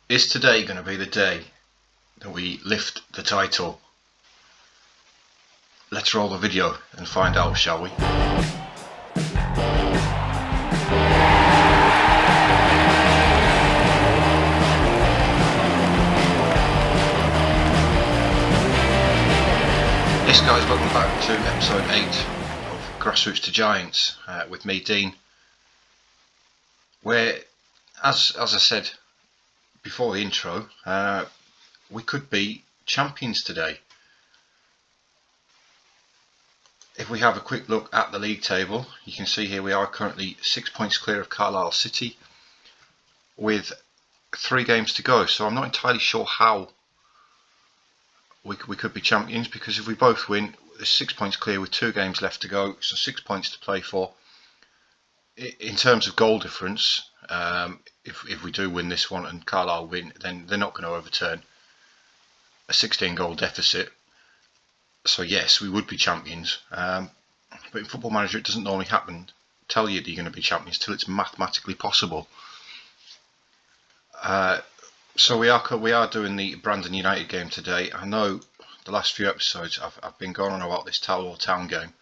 Is today going to be the day that we lift the title? Let's roll the video and find out, shall we? Yes guys, welcome back to episode 8 of Grassroots to Giants with me, Dean, where, as I said before the intro, we could be champions today. If we have a quick look at the league table, you can see here we are currently 6 points clear of Carlisle City with 3 games to go. So I'm not entirely sure how we could be champions, because if we both win, there's 6 points clear with 2 games left to go, so 6 points to play for. In terms of goal difference, if we do win this one and Carlisle win, then they're not going to overturn a 16 goal deficit. So yes, we would be champions, but in Football Manager it doesn't normally tell you that you're going to be champions till it's mathematically possible. So we are doing the Brandon United game today. I know the last few episodes I've been going on about this Tower Town game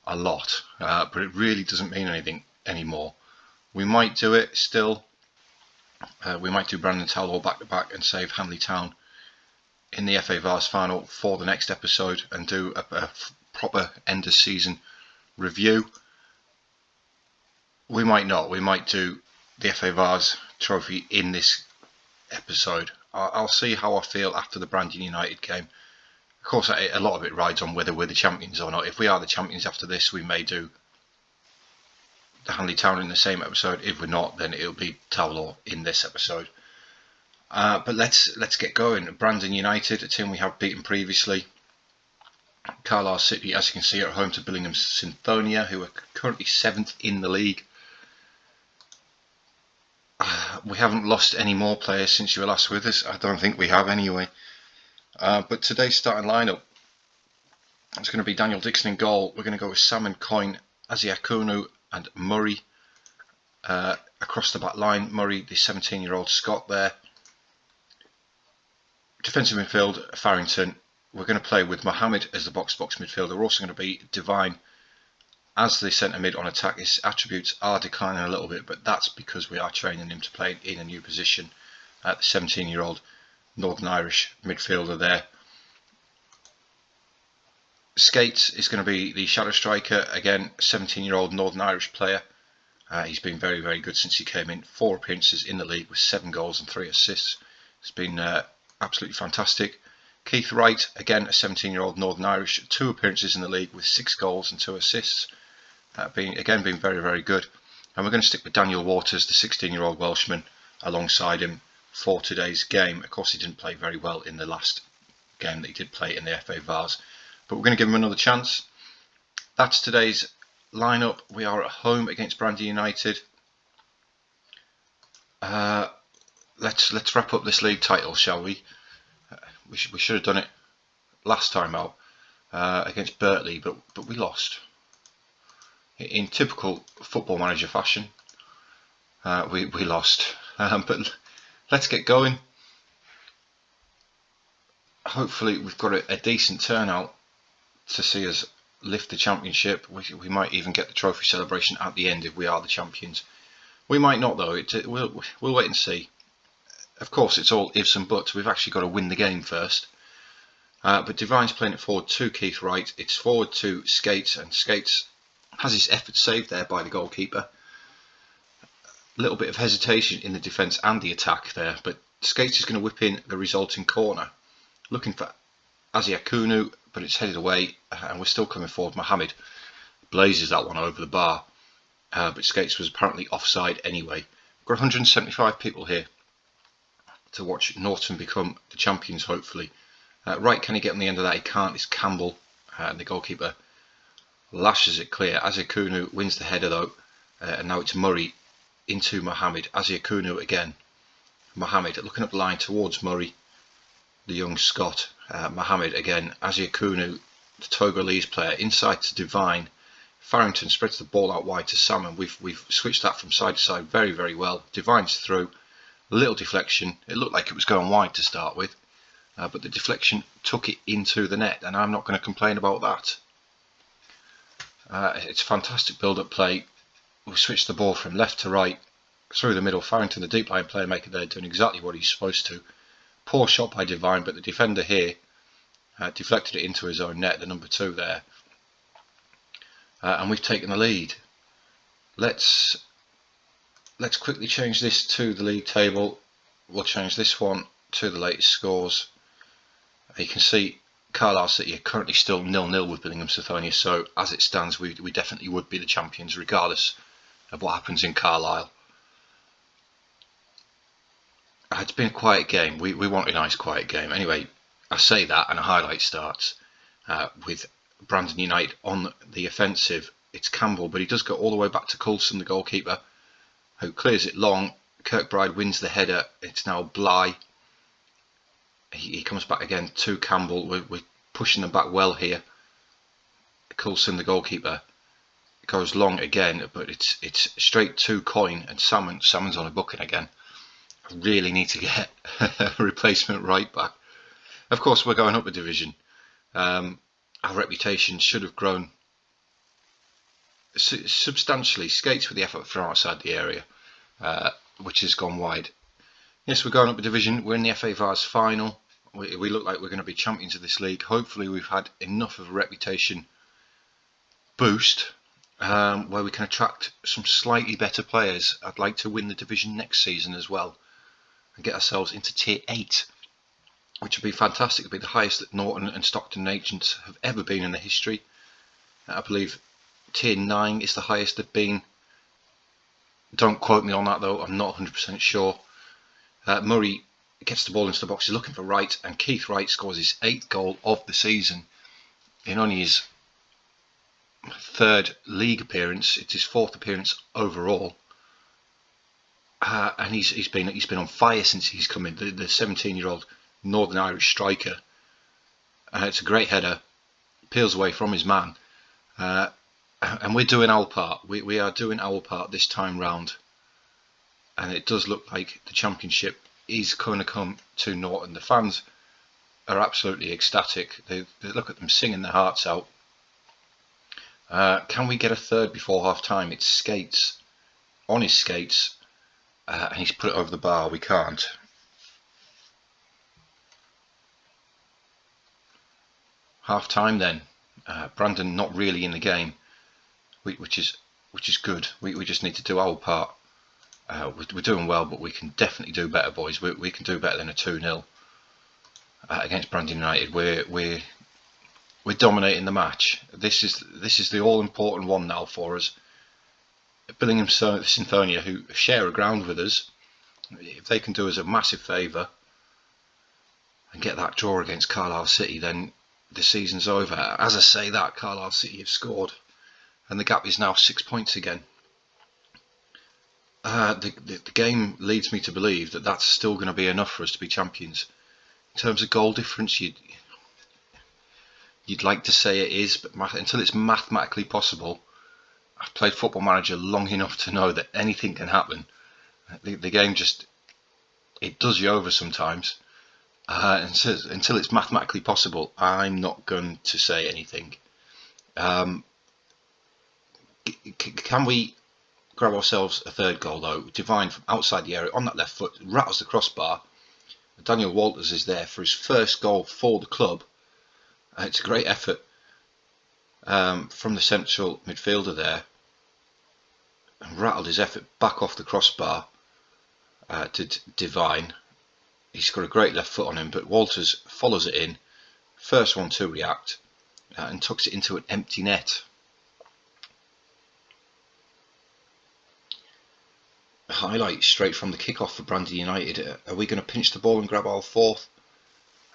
a lot, but it really doesn't mean anything anymore. We might do it still. We might do Brandon Tower back to back and save Hanley Town in the FA Vars final for the next episode and do a proper end of season review. We might not. We might do the FA Vars trophy in this episode. I'll see how I feel after the Brandon United game. Of course, a lot of it rides on whether we're the champions or not. If we are the champions after this, we may do the Hanley Town in the same episode. If we're not, then it'll be Towler in this episode. But let's get going. Brandon United, a team we have beaten previously. Carlisle City, as you can see, are home to Billingham Synthonia, who are currently 7th in the league. We haven't lost any more players since you were last with us. I don't think we have anyway. But today's starting lineup, it's going to be Daniel Dixon in goal. We're going to go with Salmon Coyne, Aziakunu and Murray across the back line. Murray, the 17-year-old Scot there. Defensive midfield, Farrington. We're going to play with Mohammed as the box-to-box midfielder. We're also going to be Divine as the centre mid on attack. His attributes are declining a little bit, but that's because we are training him to play in a new position. The 17-year-old Northern Irish midfielder there. Skates is going to be the shadow striker. Again, 17-year-old Northern Irish player. He's been very, very good since he came in. 4 appearances in the league with 7 goals and 3 assists. It's been absolutely fantastic. Keith Wright, again a 17-year-old Northern Irish, 2 appearances in the league with 6 goals and 2 assists. Being very, very good. And we're going to stick with Daniel Waters, the 16-year-old Welshman, alongside him for today's game. Of course, he didn't play very well in the last game that he did play in the FA Vars, but we're going to give him another chance. That's today's lineup. We are at home against Brandon United. Let's wrap up this league title, shall we? We should have done it last time out against Birtley, but we lost. In typical Football Manager fashion, we lost. But let's get going. Hopefully we've got a decent turnout to see us lift the championship. We might even get the trophy celebration at the end if we are the champions. We might not though. We'll wait and see. Of course, it's all ifs and buts. We've actually got to win the game first. But Divine's playing it forward to Keith Wright. It's forward to Skates, and Skates has his effort saved there by the goalkeeper. A little bit of hesitation in the defence and the attack there, but Skates is going to whip in the resulting corner. Looking for Aziakunu, but it's headed away, and we're still coming forward. Mohammed blazes that one over the bar, but Skates was apparently offside anyway. We've got 175 people here to watch Norton become the champions, hopefully. Right, can he get on the end of that? He can't. It's Campbell, and the goalkeeper lashes it clear. Aziakunu wins the header though, and now it's Murray into Mohammed. Aziakunu again. Mohammed looking up the line towards Murray, the young Scot. Mohammed again. Aziakunu, the Togolese player, inside to Divine. Farrington spreads the ball out wide to Salmon. We've switched that from side to side very, very well. Divine's through. A little deflection. It looked like it was going wide to start with, but the deflection took it into the net, and I'm not going to complain about that. It's fantastic build-up play. We switched the ball from left to right, through the middle. Farrington, the deep line playmaker there, doing exactly what he's supposed to. Poor shot by Devine, but the defender here deflected it into his own net, the number 2 there. And we've taken the lead. Let's quickly change this to the league table. We'll change this one to the latest scores. You can see Carlisle City are currently still 0-0 with Billingham-Sithonia, so as it stands we definitely would be the champions regardless of what happens in Carlisle. It's been a quiet game. We want a nice quiet game. Anyway, I say that and a highlight starts with Brandon United on the offensive. It's Campbell, but he does go all the way back to Coulson, the goalkeeper, who clears it long. Kirkbride wins the header. It's now Bly. He comes back again to Campbell. We're pushing them back well here. Coulson, the goalkeeper, goes long again, but it's straight to Coyne, and Salmon's on a booking again. I really need to get a replacement right back. Of course, we're going up a division. Our reputation should have grown substantially. Skates with the effort from outside the area, which has gone wide. Yes, we're going up a division. We're in the FA Vars final. We look like we're going to be champions of this league. Hopefully we've had enough of a reputation boost where we can attract some slightly better players. I'd like to win the division next season as well and get ourselves into Tier 8, which would be fantastic. It would be the highest that Norton and Stockton Ancients have ever been in their history. I believe Tier 9 is the highest they've been. Don't quote me on that though, I'm not 100% sure. Murray gets the ball into the box, he's looking for Wright, and Keith Wright scores his 8th goal of the season in only his 3rd league appearance. It's his 4th appearance overall, and he's been on fire since he's come in. The 17-year-old Northern Irish striker. It's a great header, peels away from his man, and we're doing our part. We are doing our part this time round, and it does look like the championship is going to come to Norton. The fans are absolutely ecstatic. They look at them singing their hearts out. Can we get a third before half time? It's Skates on his skates, and he's put it over the bar. We can't. Half time then. Brandon not really in the game, which is good. We just need to do our part. We're doing well, but we can definitely do better, boys. We can do better than a 2-0 against Brandon United. We're dominating the match. This is the all important one now for us. Billingham-Sithonia, who share a ground with us, if they can do us a massive favour and get that draw against Carlisle City, then the season's over. As I say that, Carlisle City have scored, and the gap is now 6 points again. The game leads me to believe that that's still going to be enough for us to be champions. In terms of goal difference, you'd like to say it is, but until it's mathematically possible, I've played Football Manager long enough to know that anything can happen. The game it does you over sometimes. Until it's mathematically possible, I'm not going to say anything. Can we grab ourselves a third goal though? Devine from outside the area on that left foot rattles the crossbar. Daniel Walters is there for his first goal for the club. It's a great effort from the central midfielder there, and rattled his effort back off the crossbar to Devine. He's got a great left foot on him, but Walters follows it in, first one to react, and tucks it into an empty net. A highlight straight from the kickoff for Brandon United. Are we going to pinch the ball and grab our 4th?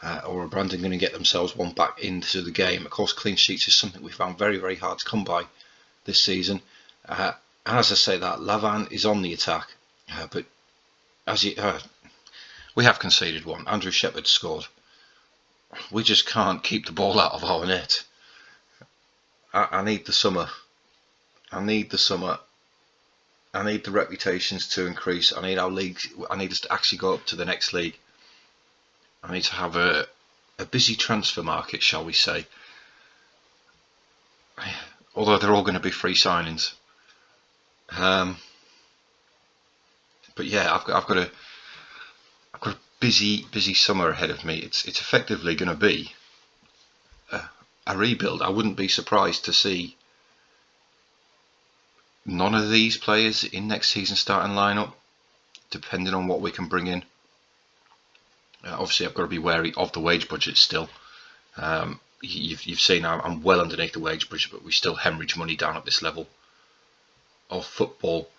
Or are Brandon going to get themselves one back into the game? Of course, clean sheets is something we found very, very hard to come by this season. And as I say that, Lavan is on the attack, but we have conceded one. Andrew Shepherd scored. We just can't keep the ball out of our net. I need the summer. I need the summer I need the reputations to increase. I need our league. I need us to actually go up to the next league. I need to have a busy transfer market, shall we say? Although they're all going to be free signings. But yeah, I've got a busy summer ahead of me. It's effectively going to be a rebuild. I wouldn't be surprised to see none of these players in next season's starting lineup, depending on what we can bring in. Obviously, I've got to be wary of the wage budget still. You've seen I'm well underneath the wage budget, but we still hemorrhage money down at this level of football.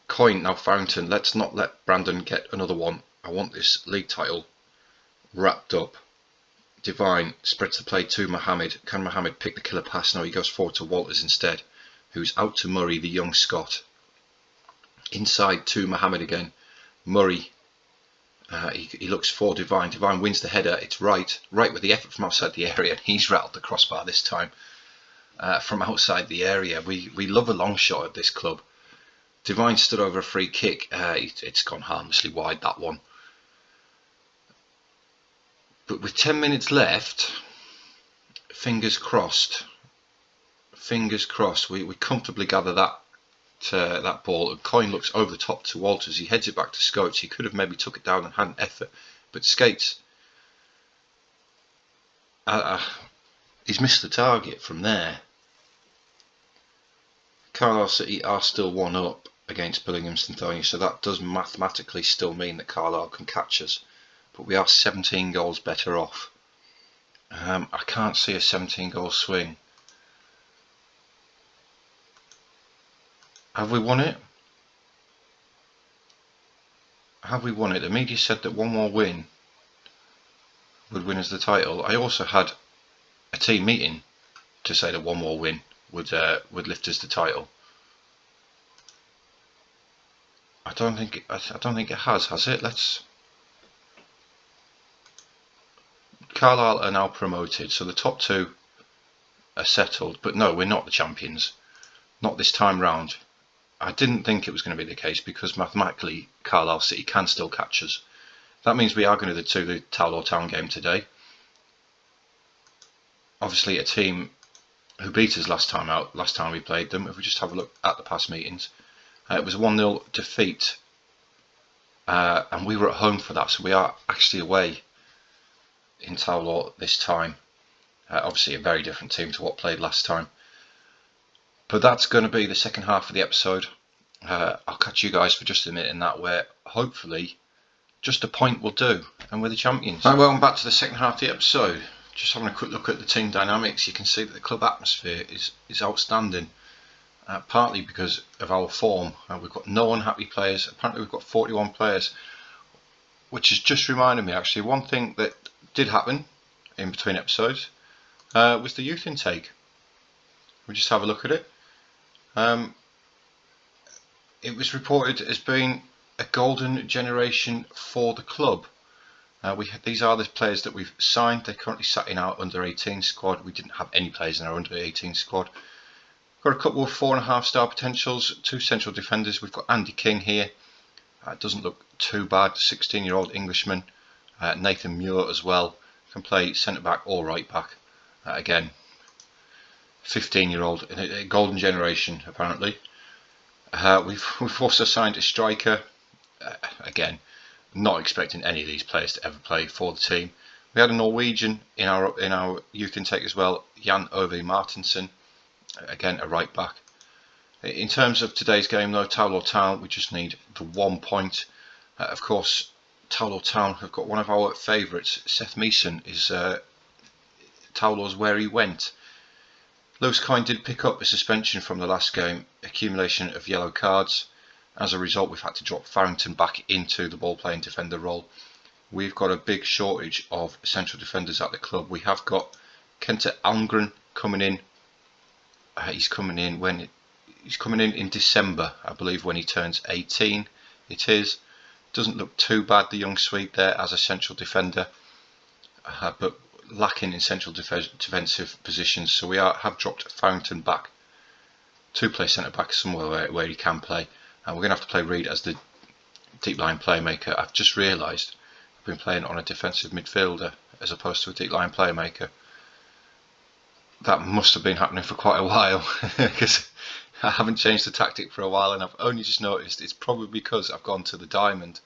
Coin now Fountain. Let's not let Brandon get another one. I want this league title wrapped up. Divine spreads the play to Mohammed. Can Mohammed pick the killer pass? No, he goes forward to Walters instead, who's out to Murray, the young Scot. Inside to Mohammed again. Murray. He looks for Divine. Divine wins the header. It's right with the effort from outside the area, and he's rattled the crossbar this time from outside the area. We love a long shot at this club. Divine stood over a free kick. It's gone harmlessly wide, that one. But with 10 minutes left, fingers crossed. We comfortably gather that ball. Coin looks over the top to Walters. He heads it back to Scotes. He could have maybe took it down and had an effort, but Skates. He's missed the target from there. Carlisle City are still 1-up against Billingham St Antonius, so that does mathematically still mean that Carlisle can catch us, but we are 17 goals better off. I can't see a 17 goal swing. Have we won it? The media said that one more win would win us the title. I also had a team meeting to say that one more win would lift us the title. I don't think it has it? Carlisle are now promoted, so the top two are settled. But no, we're not the champions. Not this time round. I didn't think it was going to be the case because mathematically Carlisle City can still catch us. That means we are going to do the Tower Town game today. Obviously a team who beat us last time we played them. If we just have a look at the past meetings, it was a 1-0 defeat, and we were at home for that, so we are actually away in Tower this time. Obviously a very different team to what played last time. But that's going to be the second half of the episode. I'll catch you guys for just a minute in that, where hopefully just a point will do and we're the champions. Right, welcome back to the second half of the episode. Just having a quick look at the team dynamics. You can see that the club atmosphere is outstanding, partly because of our form. We've got no unhappy players. Apparently we've got 41 players, which has just reminded me actually one thing that did happen in between episodes was the youth intake. We'll just have a look at it. It was reported as being a golden generation for the club. These are the players that we've signed. They're currently sat in our under-18 squad. We didn't have any players in our under-18 squad. Got a couple of 4.5-star potentials, 2 central defenders. We've got Andy King here. Doesn't look too bad. 16-year-old Englishman. Nathan Muir as well. Can play centre-back or right-back. Again, 15-year-old, a golden generation apparently. We've also signed a striker. Again, not expecting any of these players to ever play for the team. We had a Norwegian in our youth intake as well, Jan Ove Martinsen. Again, a right back. In terms of today's game though, Tower Town, we just need the 1 point. Of course, Tower Town have got one of our favourites. Seth Meeson is Tower's where he went. Lewis Coyne did pick up a suspension from the last game, accumulation of yellow cards. As a result, we've had to drop Farrington back into the ball-playing defender role. We've got a big shortage of central defenders at the club. We have got Kenta Almgren coming in. He's coming in in December, I believe, when he turns 18. It is. Doesn't look too bad, the young Swede there as a central defender, but lacking in central defensive positions. So we have dropped Farrington back to play centre back somewhere where he can play, and we're going to have to play Reed as the deep line playmaker. I've just realised I've been playing on a defensive midfielder as opposed to a deep line playmaker. That must have been happening for quite a while because I haven't changed the tactic for a while, and I've only just noticed it's probably because I've gone to the diamond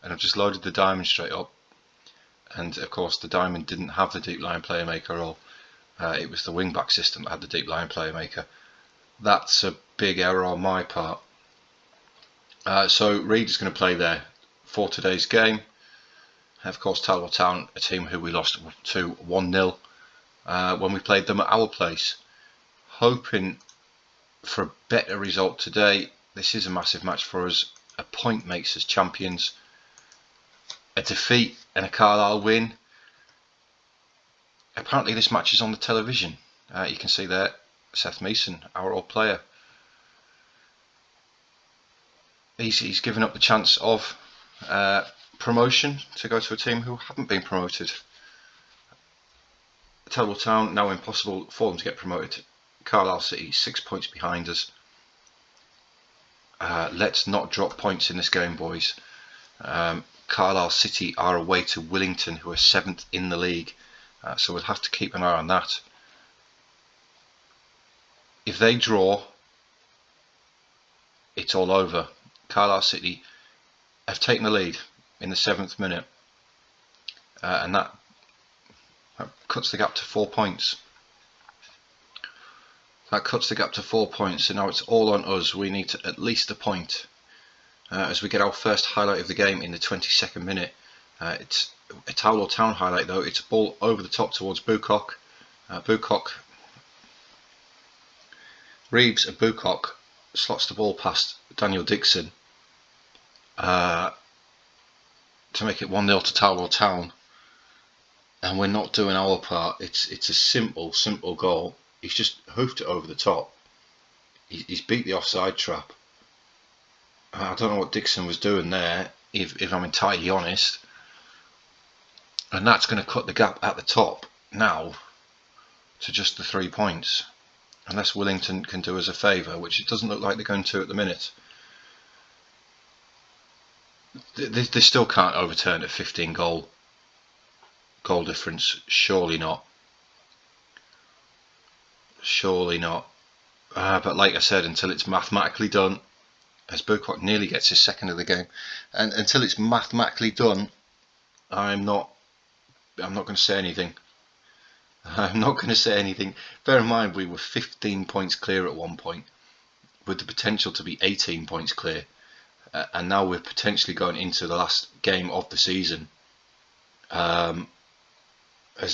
and I've just loaded the diamond straight up, and of course the diamond didn't have the deep line playmaker role. It was the wing back system that had the deep line playmaker. That's a big error on my part. So Reed is going to play there for today's game. Of course, Talbot Town, a team who we lost to 1-0 when we played them at our place. Hoping for a better result today. This is a massive match for us. A point makes us champions. A defeat and a Carlisle win. Apparently this match is on the television. You can see there Seth Mason, our old player. He's given up the chance of promotion to go to a team who haven't been promoted. Talbot Town, now impossible for them to get promoted. Carlisle City 6 points behind us. Let's not drop points in this game, boys. Carlisle City are away to Willington, who are 7th in the league, so we'll have to keep an eye on that. If they draw, it's all over. Carlisle City have taken the lead in the 7th minute, and that cuts the gap to 4 points. That cuts the gap to 4 points, and now it's all on us. We need at least a point as we get our first highlight of the game in the 22nd minute. It's a Talbot Town highlight though. It's a ball over the top towards Bucock. Reeves and Bucock slots the ball past Daniel Dixon to make it 1-0 to Talbot Town, and we're not doing our part. It's a simple goal. He's just hoofed it over the top. He's beat the offside trap. I don't know what Dixon was doing there, if I'm entirely honest. And that's going to cut the gap at the top now to just the 3 points. Unless Willington can do us a favour, which it doesn't look like they're going to at the minute. They still can't overturn a 15 goal difference. Surely not. Surely not. But like I said, until it's mathematically done, as Bucock nearly gets his second of the game, and until it's mathematically done, I'm not going to say anything. I'm not going to say anything. Bear in mind, we were 15 points clear at one point, with the potential to be 18 points clear, and now we're potentially going into the last game of the season. As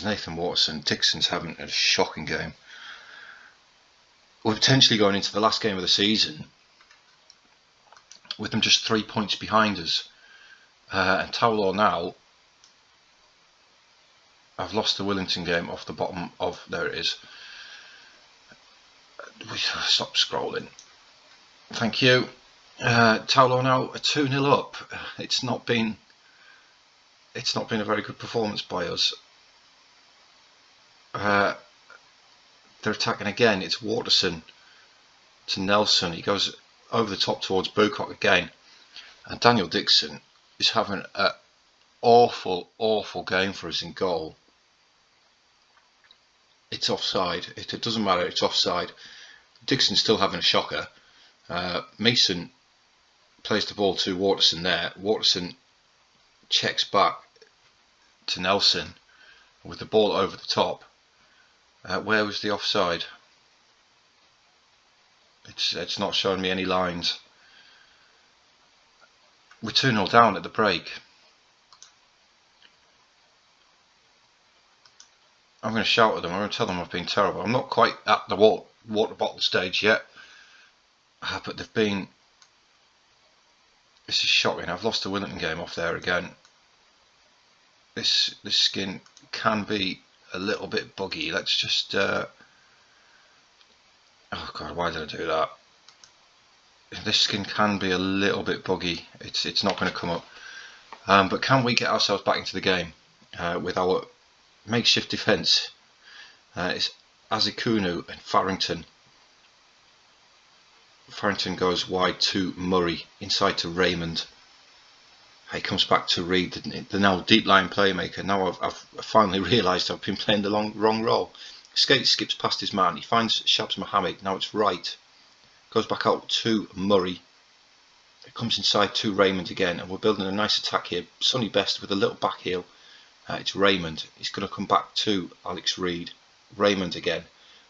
Nathan Waterson, Dixon's having a shocking game. We're potentially going into the last game of the season with them just 3 points behind us. And Talbot now, I've lost the Willington game off the bottom of, there it is. Stop scrolling. Thank you. Talbot now a 2-0 up. It's not been a very good performance by us. They're attacking again. It's Waterson to Nelson. He goes over the top towards Bucock again, and Daniel Dixon is having an awful game for us in goal. It's offside. It doesn't matter. It's offside. Dixon's still having a shocker. Mason plays the ball to Waterson there. Waterson checks back to Nelson with the ball over the top. Where was the offside? It's not showing me any lines. We're 2-0 down at the break. I'm going to shout at them. I'm going to tell them I've been terrible. I'm not quite at the water bottle stage yet, but they've been. This is shocking. I've lost the Willington game off there again. This skin can be a little bit buggy. Let's just oh god, why did I do that? This skin can be a little bit buggy. It's not going to come up, but can we get ourselves back into the game with our makeshift defence? It's Azikunu and Farrington Farrington goes wide to Murray, inside to Raymond. He comes back to Reed, the now deep line playmaker. Now I've finally realised I've been playing the wrong role. Skates skips past his man. He finds Shabs Mohammed. Now it's right. Goes back out to Murray. It comes inside to Raymond again, and we're building a nice attack here. Sonny Best with a little back heel. It's Raymond. He's going to come back to Alex Reed. Raymond again.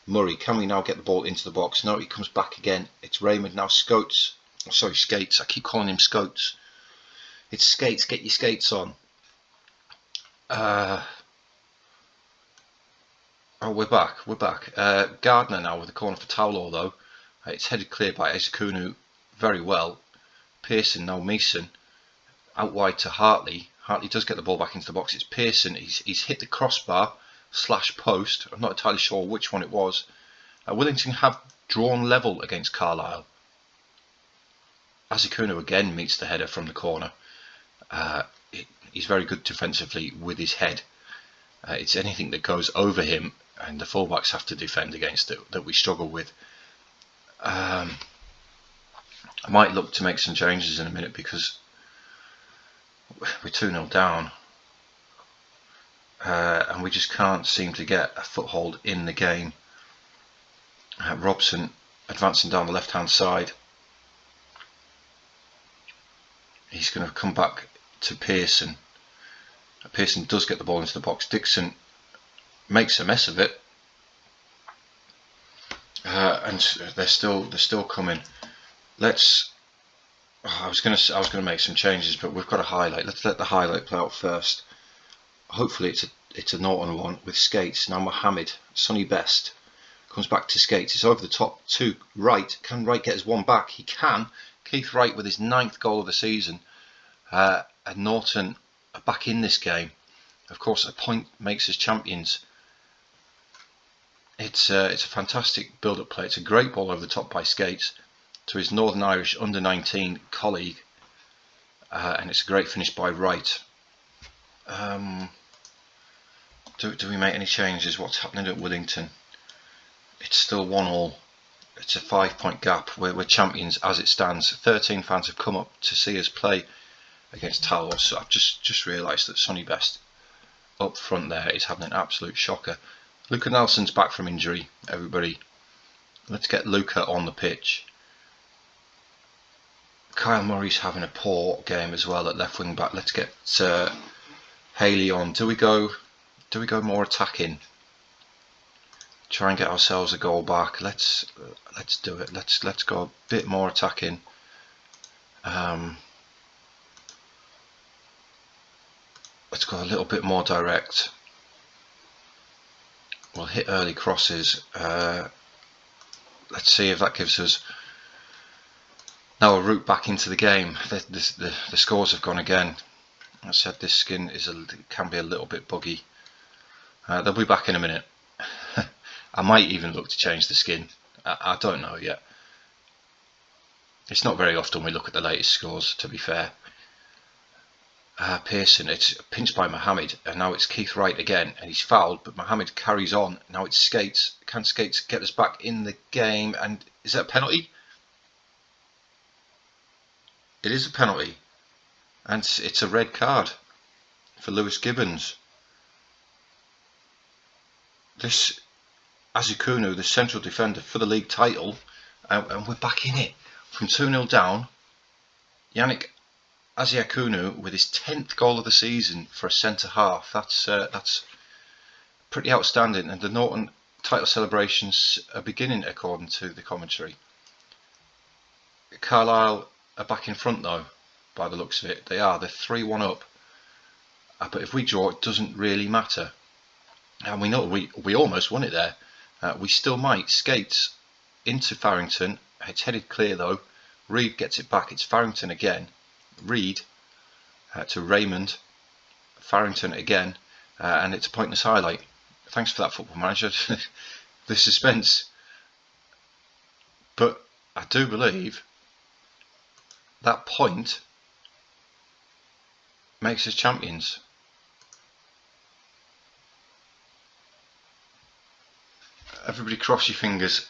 Murray. Can we now get the ball into the box? No, he comes back again. It's Raymond. Now Skates. I keep calling him Skates. It's Skates. Get your skates on. Oh, we're back. Gardner now with the corner for Towler, though. It's headed clear by Ezekunu very well. Pearson, now Meeson. Out wide to Hartley. Hartley does get the ball back into the box. It's Pearson. He's hit the crossbar / post. I'm not entirely sure which one it was. Willington have drawn level against Carlisle. Ezekunu again meets the header from the corner. He's very good defensively with his head. It's anything that goes over him and the fullbacks have to defend against it that we struggle with. I might look to make some changes in a minute because we're 2-0 down and we just can't seem to get a foothold in the game. Robson advancing down the left hand side. He's going to come back to Pearson. Pearson does get the ball into the box. Dixon makes a mess of it, and they're still coming. I was going to make some changes, but we've got a highlight. Let's let the highlight play out first. Hopefully it's a Norton one with Skates. Now Mohammed, Sonny Best comes back to Skates. It's over the top to Wright. Can Wright get his one back? He can. Keith Wright with his 9th goal of the season. And Norton are back in this game. Of course, a point makes us champions. It's a fantastic build-up play. It's a great ball over the top by Skates to his Northern Irish under-19 colleague, and it's a great finish by Wright. Do we make any changes? What's happening at Willington? It's still 1-1. It's a 5-point gap. We're champions as it stands. 13 fans have come up to see us play against Talos. So I've just realised that Sonny Best up front there is having an absolute shocker. Luca Nelson's back from injury, everybody. Let's get Luca on the pitch. Kyle Murray's having a poor game as well at left wing back. Let's get Haley on. Do we go more attacking? Try and get ourselves a goal back. Let's do it. Let's go a bit more attacking. Let's go a little bit more direct. We'll hit early crosses. Let's see if that gives us now a route back into the game. The scores have gone again. I said this skin can be a little bit buggy. They'll be back in a minute. I might even look to change the skin. I don't know yet. It's not very often we look at the latest scores, to be fair. Pearson, it's pinched by Mohammed, and now it's Keith Wright again, and he's fouled, but Mohammed carries on. Now it's Skates. Can Skates get us back in the game? And is that a penalty? It is a penalty, and it's a red card for Lewis Gibbons. This Ezekunu, the central defender for the league title, and we're back in it from 2-0 down. Yannick Ezekunu with his 10th goal of the season for a centre half. That's pretty outstanding, and the Norton title celebrations are beginning according to the commentary. Carlisle are back in front though, by the looks of it. They're 3-1 up, but if we draw it doesn't really matter, and we know we almost won it there. We still might. Skates into Farrington. It's headed clear though. Reed gets it back. It's Farrington again. Reed to Raymond. Farrington again, and it's a pointless highlight. Thanks for that, Football Manager. The suspense. But I do believe that point makes us champions. Everybody cross your fingers.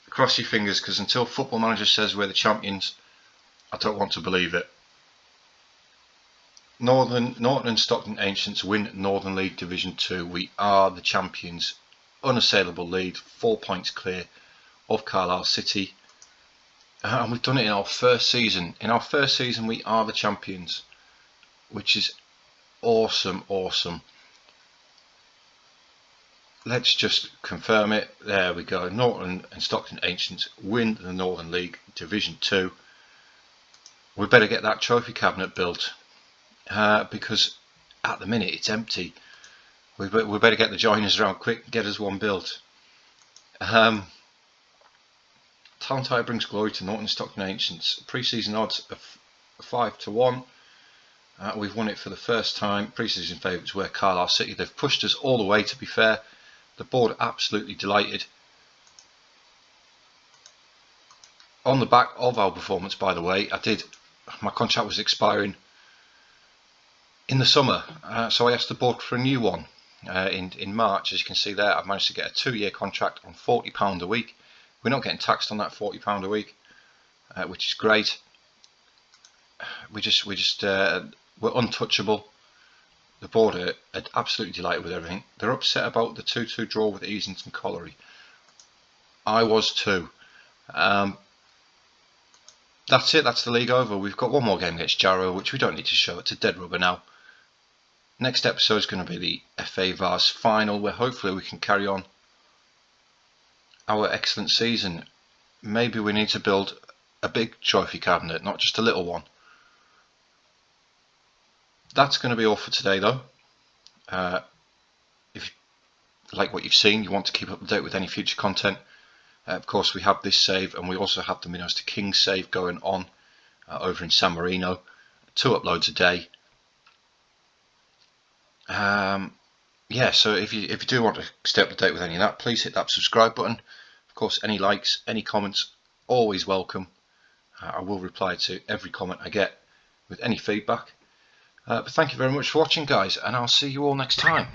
cross your fingers, because until Football Manager says we're the champions, I don't want to believe it. Norton Stockton Ancients win Northern League Division 2. We are the champions. Unassailable lead, 4 points clear of Carlisle City. And we've done it in our first season. In our first season, we are the champions, which is awesome, awesome. Let's just confirm it. There we go. Norton and Stockton Ancients win the Northern League Division 2. We better get that trophy cabinet built, because at the minute it's empty. We better get the joiners around quick and get us one built. Talent High brings glory to Norton Stockton Ancients. Pre-season odds of 5-1. We've won it for the first time. Pre-season favourites were Carlisle City. They've pushed us all the way, to be fair. The board absolutely delighted. On the back of our performance, by the way, my contract was expiring in the summer, so I asked the board for a new one in March. As you can see there, I've managed to get a 2-year contract on £40 a week. We're not getting taxed on that £40 a week, which is great. We're untouchable. The board are absolutely delighted with everything. They're upset about the 2-2 draw with Easington Colliery. I was too. That's it. That's the league over. We've got one more game against Jarrow, which we don't need to show. It's a dead rubber now. Next episode is going to be the FA Vars final, where hopefully we can carry on our excellent season. Maybe we need to build a big trophy cabinet, not just a little one. That's going to be all for today, though. If you like what you've seen, you want to keep up to date with any future content, of course we have this save, and we also have the Minnows to Kings save going on over in San Marino. 2 uploads a day. Yeah, so if you do want to stay up to date with any of that, please hit that subscribe button. Of course, any likes, any comments, always welcome. I will reply to every comment I get with any feedback. But thank you very much for watching, guys, and I'll see you all next time.